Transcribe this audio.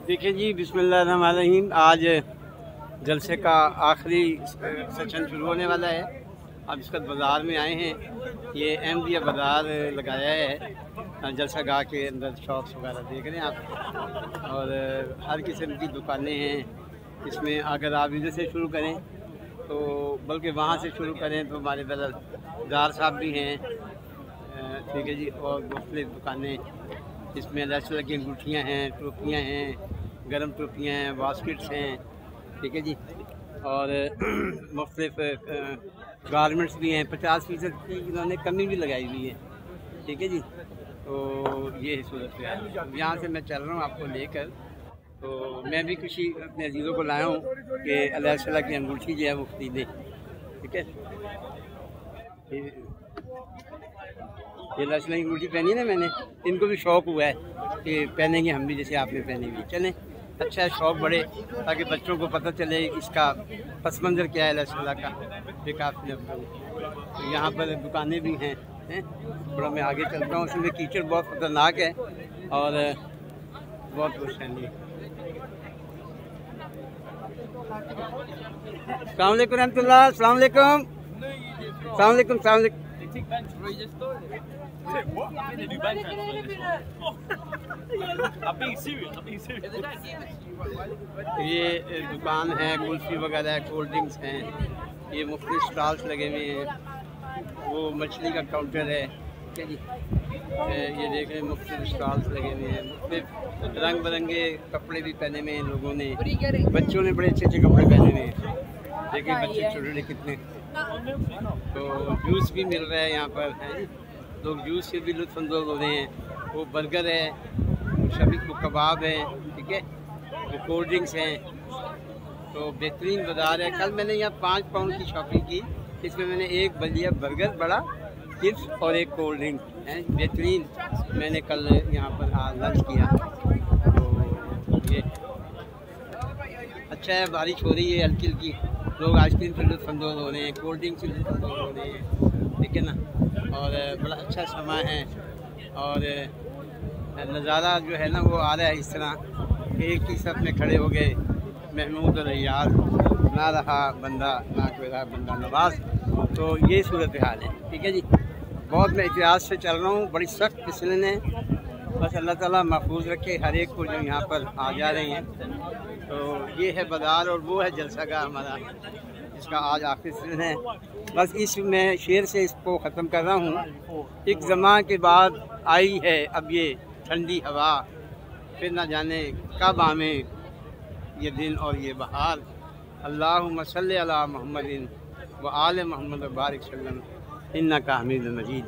देखिए जी, बिस्मिल्लाहिर्रहमानिर्रहीम। आज जलसे का आखिरी सेशन शुरू होने वाला है। अब इसका बाज़ार में आए हैं। ये अहमदिया बाज़ार लगाया है जलसा गाह के अंदर। शॉप्स वगैरह देख रहे हैं आप, और हर किस्म की दुकानें हैं इसमें। अगर आप इधर से शुरू करें तो, बल्कि वहाँ से शुरू करें तो हमारे दार साहब भी हैं, ठीक है जी। और मुख्तलिफ दुकानें इसमें अलग अलग की अंगूठियाँ हैं, टोपियाँ हैं, गर्म टोपियाँ हैं, बास्केट्स हैं, ठीक है जी। और मुख्तलिफ गारमेंट्स भी हैं। 50% की इन्होंने कमी भी लगाई हुई है, ठीक है जी। तो ये सूरत है। यहाँ से मैं चल रहा हूँ आपको लेकर। तो मैं भी कुछ अपने अजीज़ों को लाया हूँ कि अल्लाह ताला की अंगूठी जो है वो खरीदें, ठीक है। ये लक्ष्मी की अंगूठी पहनी ना मैंने, इनको भी शौक़ हुआ है कि पहनेंगे हम भी जैसे आपने पहनी हुई। चलें, अच्छा है, शौक़ बढ़े ताकि बच्चों को पता चले इसका पस मंज़र क्या है लक्ष्मी का विकास में। तो यहाँ पर दुकानें भी हैं। थोड़ा मैं आगे चलता हूँ। उसमें कीचड़ बहुत ख़तरनाक है और बहुत परेशानी है। अस्सलाम वालेकुम रहमतुल्लाह। अस्सलाम वालेकुम। अस्सलाम वालेकुम। अस्सलाम वालेकुम। ये दुकान है, कुल्फी वगैरह, कोल्ड ड्रिंक्स हैं। ये मुख्तलिफ स्टॉल्स लगे हुए हैं। वो मछली का काउंटर है, ठीक है जी। ये देख रहे हैं मुख्तलिफ स्टॉल्स लगे हुए हैं। मुख्तलिफ रंग बिरंगे कपड़े भी पहने हुए हैं लोगों ने। बच्चों ने बड़े अच्छे अच्छे कपड़े पहने हुए हैं। देखिए बच्चे छोटे छोटे कितने। तो जूस भी मिल रहा है यहाँ पर, है जी। लोग जूस से भी लुत्फ़अंदोज़ हो रहे हैं। वो बर्गर है, शबी को कबाब है, ठीक है। वो कोल्ड ड्रिंक्स हैं। तो बेहतरीन बाज़ार है। कल मैंने यहाँ 5 पाउंड की शॉपिंग की। इसमें मैंने एक बलिया बर्गर बड़ा, चिप्स और एक कोल्ड ड्रिंक है। बेहतरीन मैंने कल यहाँ पर लंच किया। तो ये अच्छा है। बारिश हो रही है हल्की हल्की। लोग आइसक्रीम से लुत्फ़अंदोज़ हो रहे हैं, कोल्ड ड्रिंक से लुत्फ़अंदोज़ हो रहे हैं, ठीक है ना। और बड़ा अच्छा समय है। और नज़ारा जो है ना वो आ रहा है इस तरह। एक ही सब में खड़े हो गए, महमूद और यार, ना रहा बंदा ना कोई रहा बंदा नवाज। तो ये सूरत हाल है, ठीक है जी। बहुत मैं एहतियात से चल रहा हूँ। बड़ी सख्त फिसलन है। बस अल्लाह ताला महफूज रखे हर एक को जो यहाँ पर आ जा रहे हैं। तो ये है बाज़ार और वो है जलसा का हमारा, इसका आज आखिरी दिन है। बस इस मैं शेर से इसको ख़त्म कर रहा हूँ। एक ज़माने के बाद आई है अब ये ठंडी हवा, फिर ना जाने कब आमे ये दिन और ये बहार। अल्लाहुम्मा सल्ली अला मुहम्मदिन व आले मुहम्मद व बारिक सल्लम इन्नका हमीदुम मजीद।